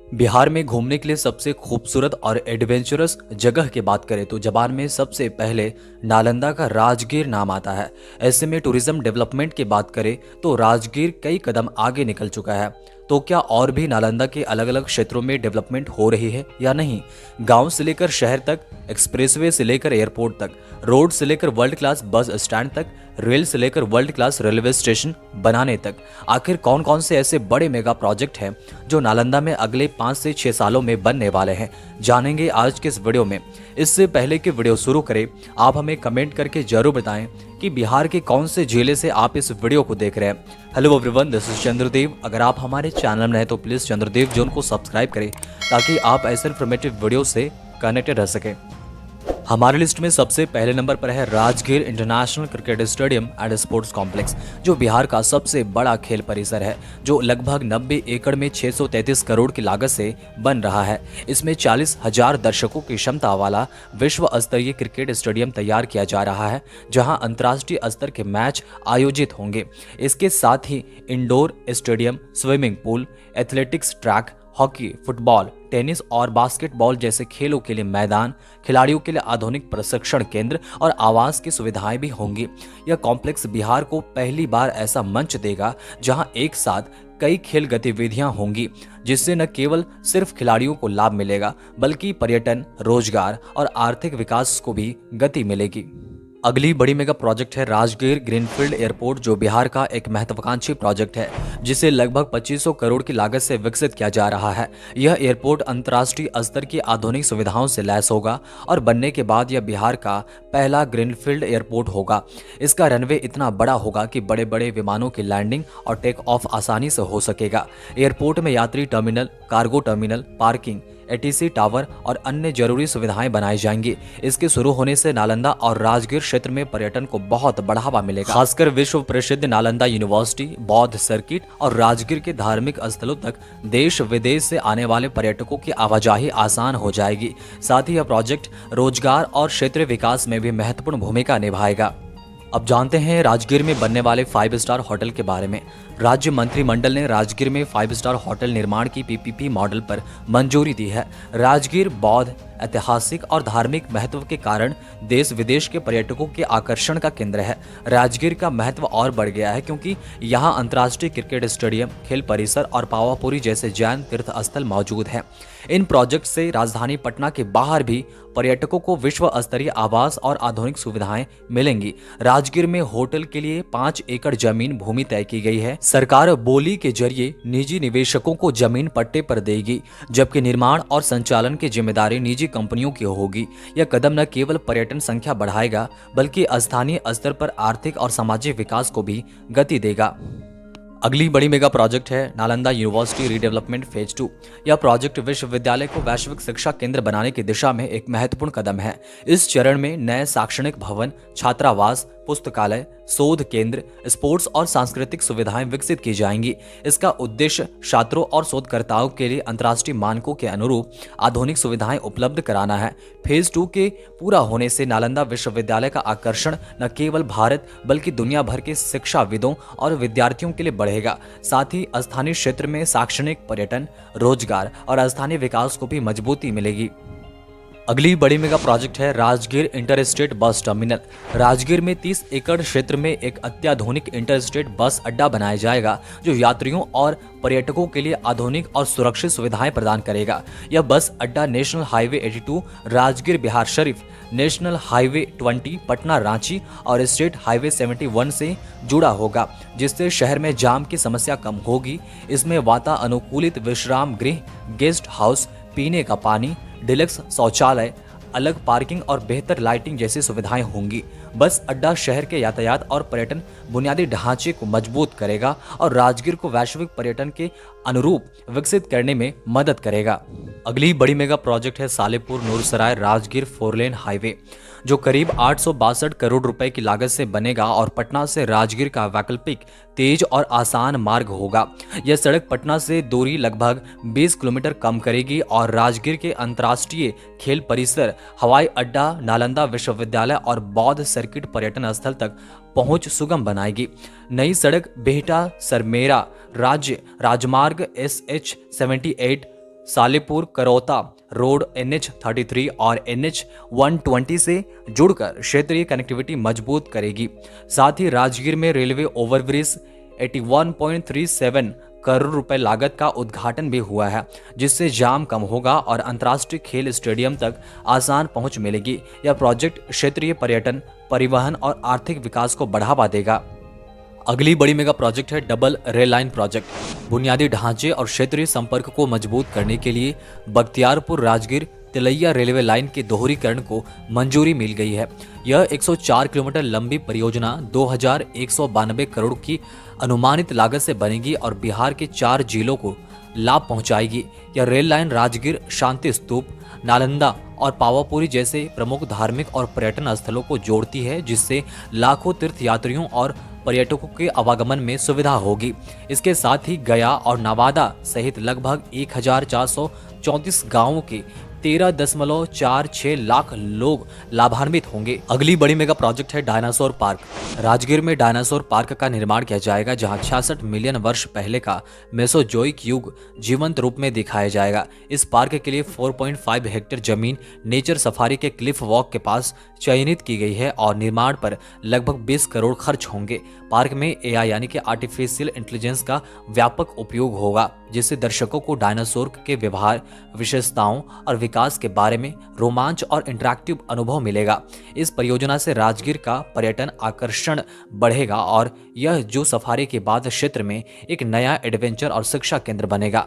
बिहार में घूमने के लिए सबसे खूबसूरत और एडवेंचरस जगह की बात करें तो जबान में सबसे पहले नालंदा का राजगीर नाम आता है। ऐसे में टूरिज्म डेवलपमेंट की बात करें तो राजगीर कई कदम आगे निकल चुका है। तो क्या और भी नालंदा के अलग अलग क्षेत्रों में डेवलपमेंट हो रही है या नहीं? गांव से लेकर शहर तक, एक्सप्रेसवे से लेकर एयरपोर्ट तक, रोड से लेकर वर्ल्ड क्लास बस स्टैंड तक, रेल से लेकर वर्ल्ड क्लास रेलवे स्टेशन बनाने तक, आखिर कौन कौन से ऐसे बड़े मेगा प्रोजेक्ट हैं जो नालंदा में अगले 5 से 6 सालों में बनने वाले हैं, जानेंगे आज के इस वीडियो में। इससे पहले कि वीडियो शुरू करें, आप हमें कमेंट करके जरूर बताएं कि बिहार के कौन से जिले से आप इस वीडियो को देख रहे हैं। Hello everyone, this is Chandradev. अगर आप हमारे चैनल में हैं तो प्लीज चंद्रदेव जोन को सब्सक्राइब करें ताकि आप ऐसे इन्फॉर्मेटिव वीडियो से कनेक्टेड रह सकें। हमारे लिस्ट में सबसे पहले नंबर पर है Rajgir international cricket stadium and sports complex, जो बिहार का सबसे बड़ा खेल परिसर है, जो लगभग 90 एकड़ में 633 करोड़ की लागत से बन रहा है। इसमें 40,000 दर्शकों की क्षमता वाला विश्व स्तरीय क्रिकेट स्टेडियम तैयार किया जा रहा है, जहां अंतर्राष्ट्रीय स्तर के मैच आयोजित होंगे। इसके साथ ही indoor stadium, swimming pool, athletics track, hockey, football, tennis और बास्केटबॉल जैसे खेलों के लिए मैदान, खिलाड़ियों के लिए आधुनिक प्रशिक्षण केंद्र और आवास की सुविधाएं भी होंगी। यह कॉम्प्लेक्स बिहार को पहली बार ऐसा मंच देगा जहां एक साथ कई खेल गतिविधियां होंगी, जिससे न केवल सिर्फ खिलाड़ियों को लाभ मिलेगा बल्कि पर्यटन, रोजगार और आर्थिक विकास को भी गति मिलेगी। अगली बड़ी मेगा प्रोजेक्ट है राजगीर ग्रीनफील्ड एयरपोर्ट, जो बिहार का एक महत्वाकांक्षी प्रोजेक्ट है, जिसे लगभग 2500 करोड़ की लागत से विकसित किया जा रहा है। यह एयरपोर्ट अंतर्राष्ट्रीय स्तर की आधुनिक सुविधाओं से लैस होगा और बनने के बाद यह बिहार का पहला ग्रीनफील्ड एयरपोर्ट होगा। इसका रनवे इतना बड़ा होगा कि बड़े बड़े विमानों की लैंडिंग और टेक ऑफ आसानी से हो सकेगा। एयरपोर्ट में यात्री terminal, cargo terminal, parking, ATC tower और अन्य जरूरी सुविधाएं बनाई जाएंगी। इसके शुरू होने से नालंदा और राजगीर क्षेत्र में पर्यटन को बहुत बढ़ावा मिलेगा। खासकर विश्व प्रसिद्ध नालंदा यूनिवर्सिटी, बौद्ध सर्किट और राजगीर के धार्मिक स्थलों तक देश विदेश से आने वाले पर्यटकों की आवाजाही आसान हो जाएगी। साथ ही यह प्रोजेक्ट रोजगार और क्षेत्रीय विकास में भी महत्वपूर्ण भूमिका निभाएगा। अब जानते हैं राजगीर में बनने वाले 5 स्टार होटल के बारे में। राज्य मंत्रिमंडल ने राजगीर में 5 स्टार होटल निर्माण की पीपीपी मॉडल पर मंजूरी दी है। राजगीर बौद्ध, ऐतिहासिक और धार्मिक महत्व के कारण देश विदेश के पर्यटकों के आकर्षण का केंद्र है। राजगीर का महत्व और बढ़ गया है क्योंकि यहाँ अंतर्राष्ट्रीय क्रिकेट स्टेडियम, खेल परिसर और पावापुरी जैसे जैन तीर्थ स्थल मौजूद हैं। इन प्रोजेक्ट से राजधानी पटना के बाहर भी पर्यटकों को विश्व स्तरीय आवास और आधुनिक सुविधाएं मिलेंगी। राजगीर में होटल के लिए 5 एकड़ जमीन भूमि तय की गई है। सरकार बोली के जरिए निजी निवेशकों को जमीन पट्टे पर देगी, जबकि निर्माण और संचालन की जिम्मेदारी निजी कंपनियों की होगी। यह कदम न केवल पर्यटन संख्या बढ़ाएगा बल्कि स्थानीय स्तर पर आर्थिक और सामाजिक विकास को भी गति देगा। अगली बड़ी मेगा प्रोजेक्ट है नालंदा यूनिवर्सिटी रीडेवलपमेंट फेज 2। यह प्रोजेक्ट विश्वविद्यालय को वैश्विक शिक्षा केंद्र बनाने की दिशा में एक महत्वपूर्ण कदम है। इस चरण में नए शैक्षणिक भवन, छात्रावास, पुस्तकालय, शोध केंद्र, स्पोर्ट्स और सांस्कृतिक सुविधाएं विकसित की जाएंगी। इसका उद्देश्य छात्रों और शोधकर्ताओं के लिए अंतर्राष्ट्रीय मानकों के अनुरूप आधुनिक सुविधाएं उपलब्ध कराना है। फेज 2 के पूरा होने से नालंदा विश्वविद्यालय का आकर्षण न केवल भारत बल्कि दुनिया भर के शिक्षाविदों और विद्यार्थियों के लिए बढ़ेगा। साथ ही स्थानीय क्षेत्र में शैक्षणिक, पर्यटन, रोजगार और स्थानीय विकास को भी मजबूती मिलेगी। अगली बड़ी मेगा प्रोजेक्ट है Rajgir interstate bus terminal. Rajgir में 30 एकड़ क्षेत्र में एक अत्याधुनिक इंटरस्टेट बस अड्डा बनाया जाएगा, जो यात्रियों और पर्यटकों के लिए आधुनिक और सुरक्षित सुविधाएं प्रदान करेगा। यह बस अड्डा national highway 82 Rajgir Bihar Sharif, national highway 20 Patna Ranchi और स्टेट हाईवे 71 से जुड़ा होगा, जिससे शहर में जाम की समस्या कम होगी। इसमें वातानुकूलित विश्राम गृह, गेस्ट हाउस, पीने का पानी, डिलक्स शौचालय, अलग पार्किंग और बेहतर लाइटिंग जैसी सुविधाएं होंगी। बस अड्डा शहर के यातायात और पर्यटन बुनियादी ढांचे को मजबूत करेगा और राजगीर को वैश्विक पर्यटन के अनुरूप विकसित करने में मदद करेगा। अगली बड़ी मेगा प्रोजेक्ट है सालेपुर नूरसराय राजगीर 4 लेन हाईवे, जो करीब 862 करोड़ रुपए की लागत से बनेगा और पटना से राजगीर का वैकल्पिक, तेज और आसान मार्ग होगा। यह सड़क पटना से दूरी लगभग 20 किलोमीटर कम करेगी और राजगीर के अंतर्राष्ट्रीय खेल परिसर, हवाई अड्डा, नालंदा विश्वविद्यालय और बौद्ध सर्किट पर्यटन स्थल तक पहुंच सुगम बनाएगी। नई सड़क बिहटा सरमेरा राज्य राजमार्ग SH 78 सालेपुर करौता रोड NH-33 और NH-120 से जुड़कर क्षेत्रीय कनेक्टिविटी मजबूत करेगी। साथ ही राजगीर में रेलवे ओवरब्रिज 81.37 करोड़ रुपए लागत का उद्घाटन भी हुआ है, जिससे जाम कम होगा और अंतर्राष्ट्रीय खेल स्टेडियम तक आसान पहुंच मिलेगी। यह प्रोजेक्ट क्षेत्रीय पर्यटन, परिवहन और आर्थिक विकास को बढ़ावा देगा। अगली बड़ी मेगा प्रोजेक्ट है डबल रेल लाइन प्रोजेक्ट। बुनियादी ढांचे और क्षेत्रीय संपर्क को मजबूत करने के लिए बख्तियारपुर राजगीर तिलैया रेलवे लाइन के दोहरीकरण को मंजूरी मिल गई है। यह 104 किलोमीटर लंबी परियोजना 2192 करोड़ की अनुमानित लागत से बनेगी और बिहार के 4 जिलों को लाभ पहुंचाएगी। यह रेल लाइन राजगीर, शांति स्तूप, नालंदा और पावापुरी जैसे प्रमुख धार्मिक और पर्यटन स्थलों को जोड़ती है, जिससे लाखों तीर्थयात्रियों और पर्यटकों के आवागमन में सुविधा होगी। इसके साथ ही गया और नवादा सहित लगभग 1434 गांवों के 13.46 लाख लोग लाभान्वित होंगे। अगली बड़ी मेगा प्रोजेक्ट है डायनासोर पार्क। राजगीर में डायनासोर पार्क का निर्माण किया जाएगा, जहां 66 मिलियन वर्ष पहले का मेसोजोइक युग जीवंत रूप में दिखाया जाएगा। इस पार्क के लिए 4.5 हेक्टेयर जमीन नेचर सफारी के क्लिफ वॉक के पास चयनित की गई है और निर्माण पर लगभग 20 करोड़ खर्च होंगे। पार्क में AI यानी कि आर्टिफिशियल इंटेलिजेंस का व्यापक उपयोग होगा, जिससे दर्शकों को डायनासोर के व्यवहार, विशेषताओं और विकास के बारे में रोमांच और इंटरैक्टिव अनुभव मिलेगा। इस परियोजना से राजगीर का पर्यटन आकर्षण बढ़ेगा और यह जो सफारी के बाद क्षेत्र में एक नया एडवेंचर और शिक्षा केंद्र बनेगा।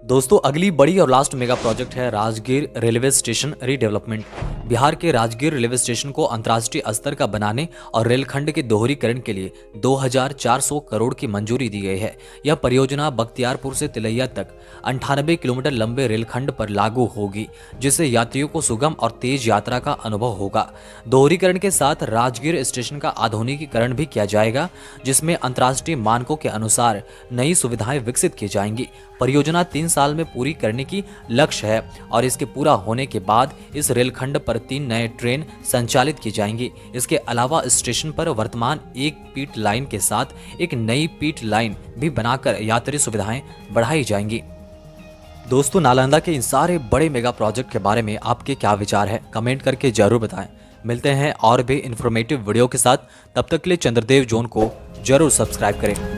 दोस्तों, अगली बड़ी और लास्ट मेगा प्रोजेक्ट है Rajgir railway station redevelopment. Bihar के राजगीर रेलवे स्टेशन को अंतर्राष्ट्रीय स्तर का बनाने और रेलखंड के दोहरीकरण के लिए 2400 करोड़ की मंजूरी दी गई है। यह परियोजना बख्तियारपुर से तिलैया तक 98 किलोमीटर लंबे रेलखंड पर लागू होगी, जिससे यात्रियों को सुगम और तेज यात्रा का अनुभव होगा। दोहरीकरण के साथ राजगीर स्टेशन का आधुनिकीकरण भी किया जाएगा, जिसमें अंतर्राष्ट्रीय मानकों के अनुसार नई सुविधाएं विकसित की जाएंगी। परियोजना 3 साल में पूरी करने की लक्ष्य है और इसके पूरा होने के बाद इस रेलखंड पर 3 नए ट्रेन संचालित की जाएंगी। इसके अलावा स्टेशन पर वर्तमान एक पीट लाइन के साथ एक नई पीट लाइन भी बनाकर यात्री सुविधाएं बढ़ाई जाएंगी। दोस्तों, नालंदा के इन सारे बड़े मेगा प्रोजेक्ट के बारे में आपके क्या विचार है, कमेंट करके जरूर बताएं। मिलते हैं और भी इंफॉर्मेटिव वीडियो के साथ। तब तक के लिए चंद्रदेव जोन को जरूर सब्सक्राइब करें।